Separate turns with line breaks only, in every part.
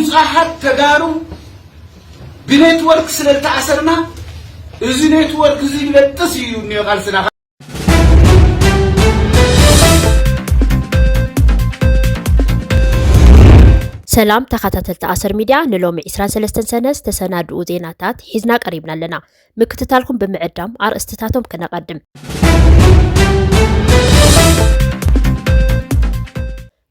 ብዙሓት ተጋሩ ብኔትወርክ ስለተኣሰርና እዚ ኔትወርክ እዚ ይበጥስ እዩ ቃልስና
سلام تخاتلت أسر ميديا نلوم 23 سنة تسنادو زيناتات حزنا قريبنا لنا مكتتالكم بمعدام عر استتاتهم كنا قدم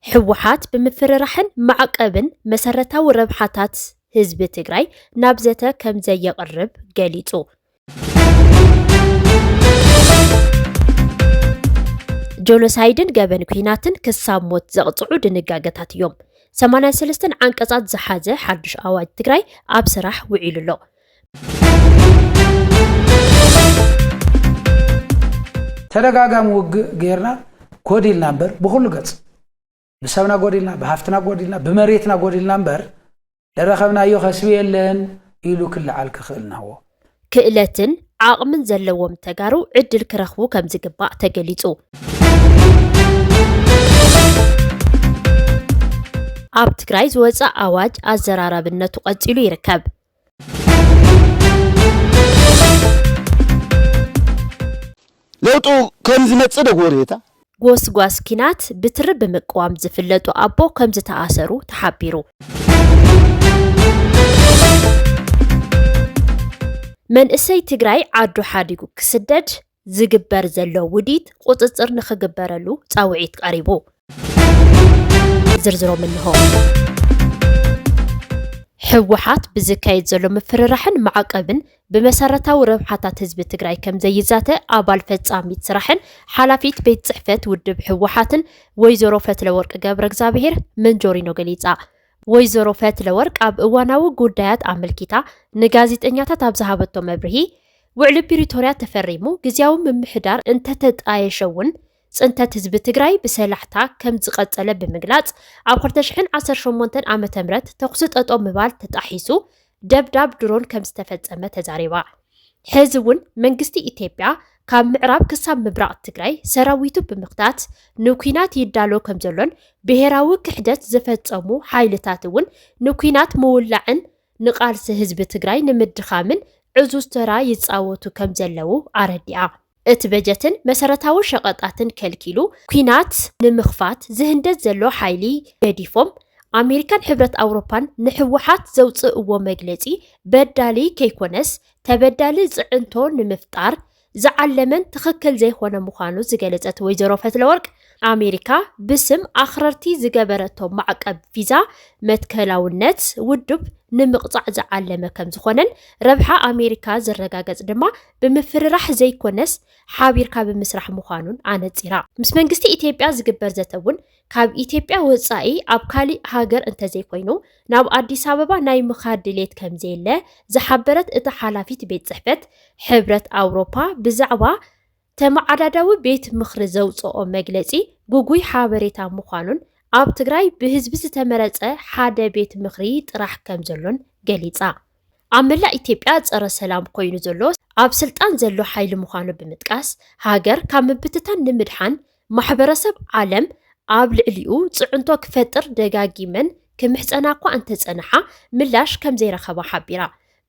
حوحات بمفررحن معقبن مسرتا وربحاتات حزب تግራይ نابزته كم زي يقرب قليتو جونوسايدن قبن كيناتن كساب موت زغطعو دنقاقتات يوم 83 عنቀጻት ዝሓዘ ሓድሽ ኣዋጅ ትግራይ ኣብ ስራሕ ውዒሉሎ
ተደጋጋሚ ውግእ ጌርና ጎዲልና እምበር ብኩሉ ገጽ ብሰብና ጎዲልና ብሃፍትና ጎዲልና ብመሬትና ጎዲልና እምበር ደረኸብናዮ ከስቢ የለን ኢሉ ክልዓል ክኽእልናዎ
ክእለትን ዓቕምን ዘለዎም ተጋሩ ዕድል ክረኽቡ ከም ዝግባእ ተገሊጹ ኣብ ትግራይ ዝወፅእ ኣዋጅ ኣዘራራብነቱ ቀፂሉ ይርከብ
ለውጡ ከም ዝመጽእ ደጎሬታ
ጎስጓስ ኪናት ብትርብ ብምቅዋም ዝፍለጡ ኣቦ ከም ዝተኣሰሩ ተሓቢሩ መንእሰይ ትግራይ ዓዱ ሓዲጉ ክስደድ ዝግበር ዘሎ ውዲት ቁጽጽር ንኽግበረሉ ጻውዒት ቀሪቡ زرزرو منه حوحات بزكايد زلو مفررحن معقبن بمسارتا وربحاتات حزب تግራይ كم زيزاته أبال فتصاميت سرحن حلافيت بيت صحفت ودب حوحاتن ويزرو فتلورق قبر እግዚአብሔር منجورينو ገሊጻ ويزرو فتلورق أب እዋናዊ ጉዳያት ኣመልኪታ ንጋዜጠኛታት ኣብ ዝሃበቶ መብርሂ ውዕል ፕሪቶሪያ ተፈሪሙ ግዚያዊ ምምሕዳር እንተተጣየሸውን ጽንተት ህዝብ ትግራይ በሰላሕታ ከም ዝቀጸለ ብምግላጽ ኣብ 2018 ዓመተ ምህረት ተኩስ ጠጦ ምባል ተጣሒሱ ደብዳብ ድሮን ከም ዝተፈጸመ ተዛሪባ ሕዝቡን መንግስቲ ኢትዮጵያ ካብ ምዕራብ ክሳብ ምብራቅ ትግራይ ሰራዊቱ ብምኽታት ንኩናት ይዳሎ ከም ዘሎን ብሄራዊ ክሕደት ዝፈጸሙ ሓይልታት እውን ንኩናት መውላዕን ንቃልሲ ህዝብ ትግራይ ንምድኻምን ዕዙዝ ተራ ይጻወቱ ከም ዘለው ኣረዲኣ እቲ በጀትን መሰረታዊ ሸቀጣትን ከልኪሉ ኩናት ንምኽፋት ዝህንደት ዘሎ ሓይሊ ገዲፎም ኣሜሪካን ሕብረት ኣውሮፓን ንሕወሓት ዘውፅእዎ መግለጺ በዳሊ ከይኮነስ ተበዳሊ ጽዕንቶ ንምፍጣር ዝዓለመን ትኽክል ዘይኾነ ምዃኑ ዝገለጸት ወይዘሮ ፈትለወርቅ ኣሜሪካ ብስም ኣኽረርቲ ዝገበረቶ ማዕቀብ ቪዛ መትከላውነት ውድብ ንምቕጻዕ ዝዓለመ ከም ዝኾነን ረብሓ ኣሜሪካ ዝረጋገጽ ድማ ብምፍርራሕ ዘይኮነስ ሓቢርካ ብምስራሕ ምዃኑን ኣነጺራ ምስ መንግስቲ ኢትዮጵያ ዝግበር ዘተውን ካብ ኢትዮጵያ ወጻኢ ኣብ ካሊእ ሃገር እንተዘይኮይኑ ናብ ኣዲስ ኣበባ ናይ ምኻድ ድሌት ከም ዘየለ ዝሓበረት እቲ ሓላፊት ቤት ጽሕፈት ሕብረት ኣውሮፓ ብዛዕባ ተመዓዳዳዊ ቤት ምኽሪ ዘውፅኦ መግለጺ ጉጉይ ሓበሬታ ምዃኑን ኣብ ትግራይ ብህዝቢ ዝተመረጸ ሓደ ቤት ምኽሪ ጥራሕ ከም ዘሎን ገሊጻ ኣብ መላእ ኢትዮጵያ ጸረ ሰላም ኮይኑ ዘሎ ኣብ ስልጣን ዘሎ ሓይሊ ምዃኑ ብምጥቃስ ሃገር ካብ ምብትታን ንምድሓን ማሕበረሰብ ዓለም ኣብ ልዕሊኡ ጽዕንቶ ክፈጥር ደጋጊመን ክምሕጸና እኳ እንተጸንሓ ምላሽ ከም ዘይረኸባ ሓቢራ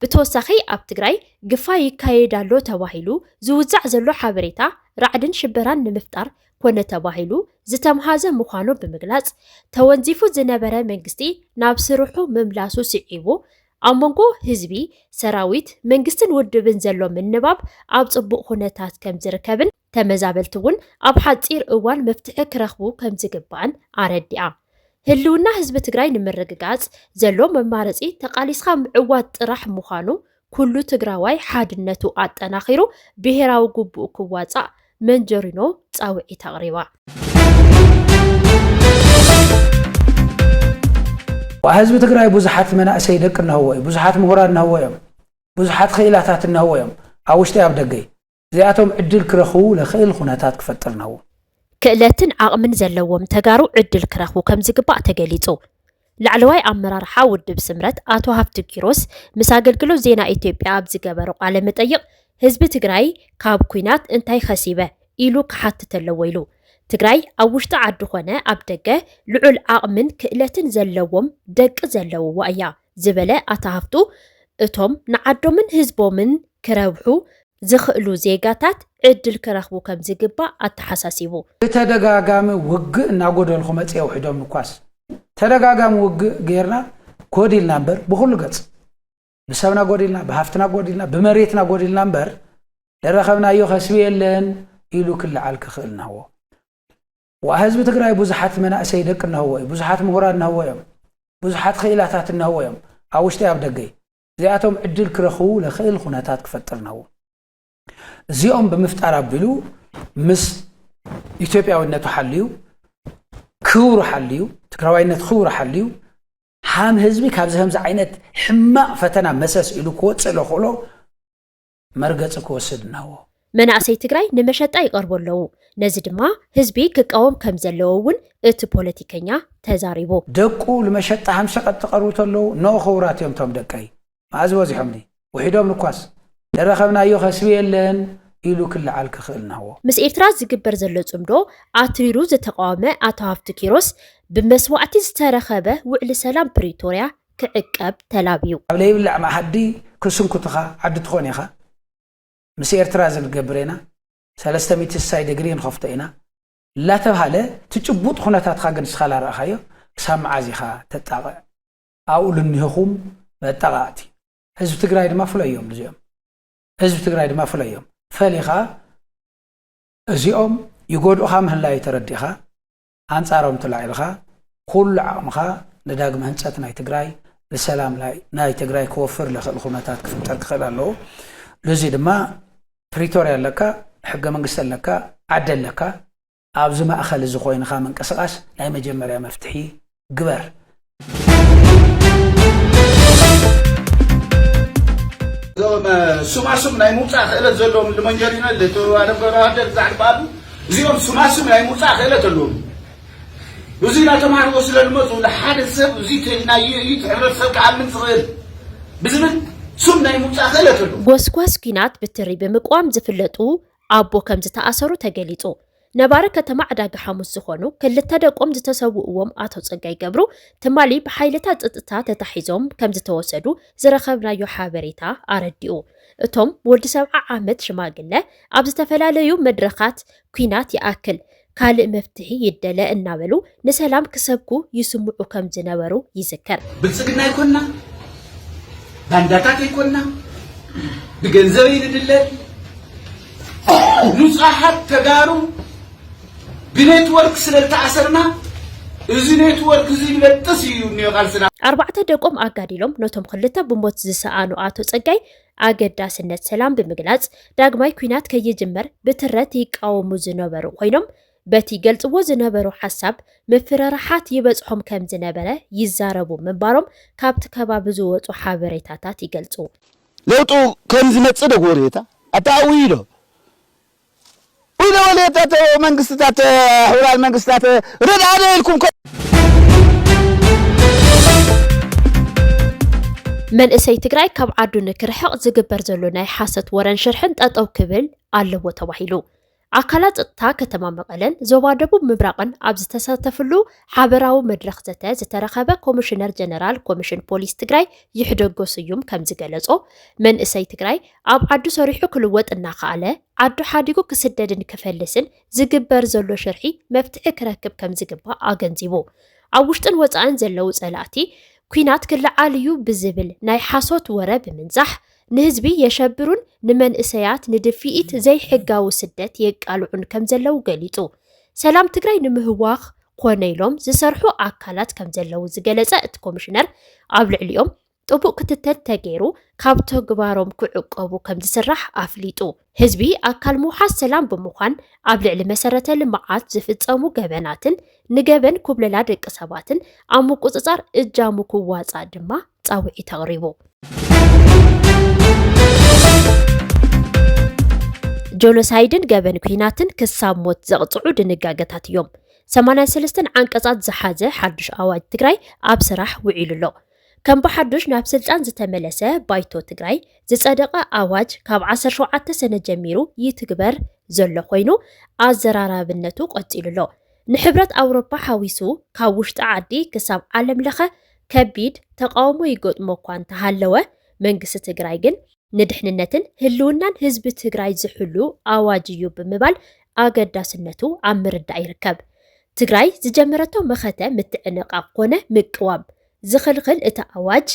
ብተወሳኺ ኣብ ትግራይ ግፋ ይካየዳሎ ተባሂሉ ዝውዛዕ ዘሎ ሓበሬታ ራዕድን ሽበራን ንምፍጣር ኮነ ተባሂሉ ዝተምሃዘ ምዃኑ ብምግላጽ ተወንዚፉ ዝነበረ መንግስቲ ናብ ስርሑ ምምላሱ ስዒቡ ኣብ መንጎ ህዝቢ ሰራዊት መንግስትን ውድብን ዘሎ ምንባብ ኣብ ጽቡቕ ኩነታት ከም ዝርከብን ተመዛበልቲ እውን ኣብ ሓጺር እዋን መፍትሒ ክረኽቡ ከም ዝግባእን ኣረዲኣ ህልውና ህዝቢ ትግራይ ንምርግጋጽ ዘሎ መማረጺ ተቃሊስኻ ምዕዋት ጥራሕ ምዃኑ ኩሉ ትግራዋይ ሓድነቱ ኣጠናኺሩ ብሄራዊ ጉቡእ ክዋጻእ መንጀሪኖ ጻውዒት ኣቕሪባ
ህዝቢ ትግራይ ብዙሓት መናእሰይ ደቂ እናህዎ ብዙሓት ምሁራን እናህዎ እዮም ብዙሓት ኽኢላታት እናህዎ እዮም ኣብ ውሽጢ ኣብ ደገይ እዚኣቶም ዕድል ክረኽቡ ለኽእል ኩነታት ክፈጥር ናው
ክእለትን ዓቕምን ዘለዎም ተጋሩ ዕድል ክረኽቡ ከም ዝግባእ ተገሊጹ ላዕለዋይ ኣመራርሓ ውድብ ስምረት ኣቶ ሃፍቱ ኪሮስ ምስ ኣገልግሎት ዜና ኢትዮጵያ ኣብ ዝገበሮ ቃለ መጠይቕ ህዝቢ ትግራይ ካብ ኩናት እንታይ ኸሲበ ኢሉ ክሓትት ኣለዎ ኢሉ ትግራይ ኣብ ውሽጢ ዓዲ ኾነ ኣብ ደገ ልዑል ዓቕምን ክእለትን ዘለዎም ደቂ ዘለውዋ እያ ዝበለ ኣተሃፍቱ እቶም ንዓዶምን ህዝቦምን ክረብሑ ዝኽእሉ ዜጋታት ዕድል ክረኽቡ ከም ዝግባእ ኣተሓሳሲቡ
ተደጋጋሚ ውግእ እናጎደልኩ መጽያ ውሕዶም ንኳስ ተደጋጋሚ ውግእ ጌርና ጎዲልና እምበር ብኩሉ ገጽ ብሰብና ጎዲልና ብሃፍትና ጎዲልና ብመሬትና ጎዲልና እምበር ለረኸብናዮ ከስቢ የለን ኢሉ ክልዓል ክኽእል ናዎ وحزب تግራይ ብዙሓት መናእሰይ ደቅ ነህዎ ብዙሓት ምሁራን ነህዎ እዮም ብዙሓት ኽኢላታት ነህዎ እዮም ኣብ ውሽጢ ኣብ ደገ እዚኣቶም ዕድል ክረኽቡ ለኽእል ኩነታት ክፈጥር ነህዎ እዚኦም ብምፍጣር ኣቢሉ ምስ ኢትዮጵያዊነቱ ሓልዩ ክብሩ ሓልዩ ትግራዋይነት ክብሩ ሓልዩ ሓም ህዝቢ ካብ ዝህምዝ ዓይነት ሕማቕ ፈተና መሰስ ኢሉ ክወፅእ ለኽእሎ መርገፂ ክወስድ ነህዎ
መናእሰይ ትግራይ ንመሸጣ ይቀርቡ ኣለዉ ነዚ ድማ ህዝቢ ክቃወም ከም ዘለዎ እውን እቲ ፖለቲከኛ ተዛሪቡ
ደቁ ለመሸጣ ሃምሸቀጥ ተቀርቡ ተለው ኖ ኽውራት እዮም ቶም ደቀይ ማዕዝ ወዚሖም ዲ ውሒዶም ንኳስ ለረኸብናዮ ከስቢ የለን ኢሉ ክልዓል ክኽእል ናዎ
ምስ ኤርትራ ዝግበር ዘሎ ጽምዶ ኣትሪሩ ዝተቃወመ ኣቶ ሃፍቱ ኪሮስ ብመስዋዕቲ ዝተረኸበ ውዕሊ ሰላም ፕሪቶሪያ ክዕቀብ ተላብዩ
ኣብ ለይብላዕ ማሓዲ ክስንኩትኻ ዓዲ ትኾን ኢኻ ምስ ኤርትራ ዝገብረና 360 ዲግሪ ንኸፍቶ ኢና ላ ተባሃለ ትጭቡጥ ኩነታትካ ግን ስኻላ ረኣኻዮ ክሳብ መዓዚኻ ተጣቕዕ ኣብኡ ልንህኹም መጠቓዕቲ ህዝቢ ትግራይ ድማ ፍለዮም እዚኦም ህዝቢ ትግራይ ድማ ፍለዮም ፈሊኻ እዚኦም ይጎድኡኻ ምህላይ ተረዲኻ ኣንጻሮም ተላዒልኻ ኩሉ ዓቕምኻ ንዳግመ ህንፀት ናይ ትግራይ ለሰላም ናይ ትግራይ ክወፍር ለኽእል ኩነታት ክፍጠር ክኽእል ኣለዎ ለዚ ድማ ፕሪቶሪያ ለካ ሕገ መንግስት ለካ ዓደል ለካ ኣብዚ ማእኸል እዚ ኮይንኻ መንቀሳቐስ ናይ መጀመርያ መፍትሒ ግበር
ሱማሱም ናይ ሙፃእ ክእለት ዘለዎም ልመንጀሪና ለተዋደገራደር ዛዕባሉ እዚኦም ሱማሱም ናይ ሙፃእ ክእለት ኣለዎም እዚ ናተማሃርዎ ስለልመፁ ንሓደ ሰብ እዚ ናይ ሕብረተሰብ ክዓምን ዝኽእል ብዝብል ሱም ናይ ሙፃእ ክእለት ኣለዎ
ጎስጓስ ኩናት ብትሪ ብምቋም ዝፍለጡ ኣቦ ከም ዝተኣሰሩ ተገሊጹ ነባረ ከተማ ዕዳጋ ሐሙስ ዝኾኑ ክልተ ደቆም ዝተሰውእዎም ኣቶ ጸጋይ ገብሩ ትማሊ ብሓይልታት ጸጥታ ተታሒዞም ከም ዝተወሰዱ ዝረኸብናዮ ሓበሬታ ኣረዲኡ እቶም ወዲ 70 ዓመት ሽማግለ ኣብ ዝተፈላለዩ መድረኻት ኩናት ይኣክል ካልእ መፍትሒ ይደለ እናበሉ ንሰላም ክሰብኩ ይስምዑ ከም ዝነበሩ ይዝከር
ብልጽግና ይኮንና ባንዳታት ይኮንና ብገንዘብ ይድለል ንጹሓት ተጋሩ ብኔትወርክ ስለተኣሰርና እዚ ኔትወርክ እዚ ይበጥስ እዩ ንቃልስና 4
ደቆም ኣጋዲሎም ነቶም ክልተ ብሞት ዝሰኣኑ ኣቶ ጸጋይ ኣገዳስነት ሰላም ብምግላጽ ዳግማይ ኩናት ከይጅመር ብትረት ይቃወሙ ዝነበሩ ኮይኖም በቲ ገልጽዎ ዝነበሩ ሓሳብ ምፍራራሓት ይበጽሖም ከም ዝነበረ ይዛረቡ ምንባሮም ካብቲ ከባቢ ዝወጹ ሓበሬታታት ይገልጹ
ለውጡ ከም ዝመጽእ ደጎሬታ ኣታዊሎ وإذا وليت منقستات حوار المنقستات رد عليكم
من اسي تግራይ ካብ ዓዱ ንክርሕቕ ዝግበር ዘሎ ናይ ሓሰት ወረን ሽርሕን ጠጠው ክብል ኣለዎ ተባሂሉ ኣካላት ጸጥታ ከተማ መቐለን ዞባ ደቡብ ምብራቕን ኣብ ዝተሳተፍሉ ሓበራዊ መድረኽ ዘተ ዝተረኸበ ኮሚሽነር ጀነራል ኮሚሽን ፖሊስ ትግራይ ይሕደጎስ እዮም ከም ዝገለጾ መንእሰይ ትግራይ ኣብ ዓዱ ሰሪሑ ክልወጥ እናኸኣለ ዓዱ ሓዲጉ ክስደድን ክፈልስን ዝግበር ዘሎ ሽርሒ መፍትሒ ክረክብ ከም ዝግባእ ኣገንዚቡ ኣብ ውሽጥን ወጻእን ዘለው ጸላእቲ ኩናት ክልዓልዩ ብዝብል ናይ ሓሶት ወረ ብምንዛሕ ንህዝቢ የሸብሩን ንመንእሰያት ንድፊኢት ዘይሕጋዊ ስደት የቃልዑን ከም ዘለው ገሊጹ ሰላም ትግራይ ንምህዋኽ ኮነ ኢሎም ዝሰርሑ ኣካላት ከም ዘለው ዝገለጸ እቲ ኮሚሽነር ኣብ ልዕሊኦም ጥቡቅ ክትተል ተገይሩ ካብ ተግባሮም ክዕቀቡ ከም ዝስራሕ ኣፍሊጡ ህዝቢ ኣካል ምውሓስ ሰላም ብምዃን ኣብ ልዕሊ መሰረተ ልምዓት ዝፍጸሙ ገበናትን ንገበን ኩብለላ ደቂ ሰባትን ኣብ ምቁጽጻር እጃሙ ክዋጻእ ድማ ጻውዒት ተቕሪቡ ጆኖሳይድን ገበን ኩናትን ክሳብ ሞት ዘቕጽዑ ድንጋገታት እዮም 83 ዓንቀጻት ዝሓዘ ሓድሽ ኣዋጅ ትግራይ ኣብ ስራሕ ውዒሉሎ ከም በሓዱሽ ናብ ስልጣን ዝተመለሰ ባይቶ ትግራይ ዝጸደቀ ኣዋጅ ካብ 17 ሰነ ጀሚሩ ይትግበር ዘሎ ኮይኑ ኣዘራራብነቱ ቀፂሉሎ ንሕብረት ኣውሮፓ ሓዊሱ ካብ ውሽጢ ዓዲ ክሳብ ዓለም ለኸ ከቢድ ተቃውሞ ይገጥሞ እኳ እንተሃለወ መንግስቲ ትግራይ ግን ንድሕንነትን ህልውናን ህዝቢ ትግራይ ዝሕሉ ኣዋጅ እዩ ብምባል ኣገዳስነቱ ኣብ ምርዳእ ይርከብ ትግራይ ዝጀመረቶ መኸተ ምትዕንቃቅ ኮነ ምቅዋም ዝኽልኽል እቲ ኣዋጅ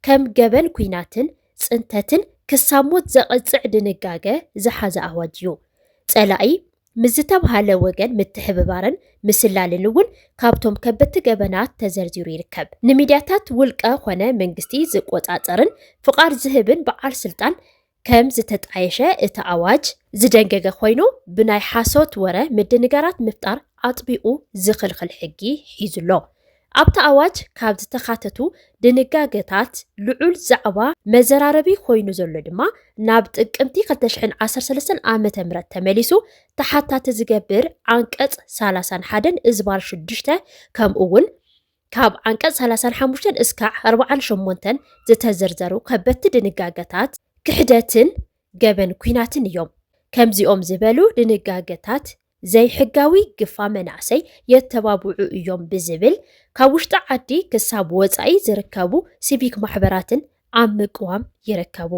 ከም ገበን ኩናትን ጽንተትን ክሳብ ሞት ዘቕጽዕ ድንጋገ ዝሓዘ ኣዋጅ እዩ ጸላኢ ምዝተባሃለ ወገን ምትሕብባርን ምስላልን እውን ካብቶም ከበድቲ ገበናት ተዘርዚሩ ይርከብ ንሚድያታት ውልቀ ኮነ መንግስቲ ዝቆጻጸርን ፍቃድ ዝህብን በዓል ስልጣን ከም ዝተጣየሸ እቲ ኣዋጅ ዝደንገገ ኮይኑ ብናይ ሓሶት ወረ ምድንጋራት ምፍጣር ኣጥቢኡ ዝኽልኽል ሕጊ ሒዙሎ ኣብቲ ኣዋጅ ካብ ዝተኻተቱ ድንጋገታት ልዑል ዛዕባ መዘራረቢ ኮይኑ ዘሎ ድማ ናብ ጥቅምቲ 2013 ዓመተ ምህረት ተመሊሱ ተሓታቲ ዝገብር አንቀጽ 31 እዝባር 6 ከምኡ እውን ካብ አንቀጽ 35 እስካዕ 48 ዝተዘርዘሩ ከበድቲ ድንጋገታት ክሕደትን ገበን ኩናትን እዮም ከምዚኦም ዝበሉ ድንጋገታት ዘይሕጋዊ ግፋ መናእሰይ የተባብዑ እዮም ብዝብል ካብ ውሽጢ ዓዲ ክሳብ ወፃኢ ዝርከቡ ሲቪክ ማሕበራትን ኣብ ምቅዋም ይርከቡ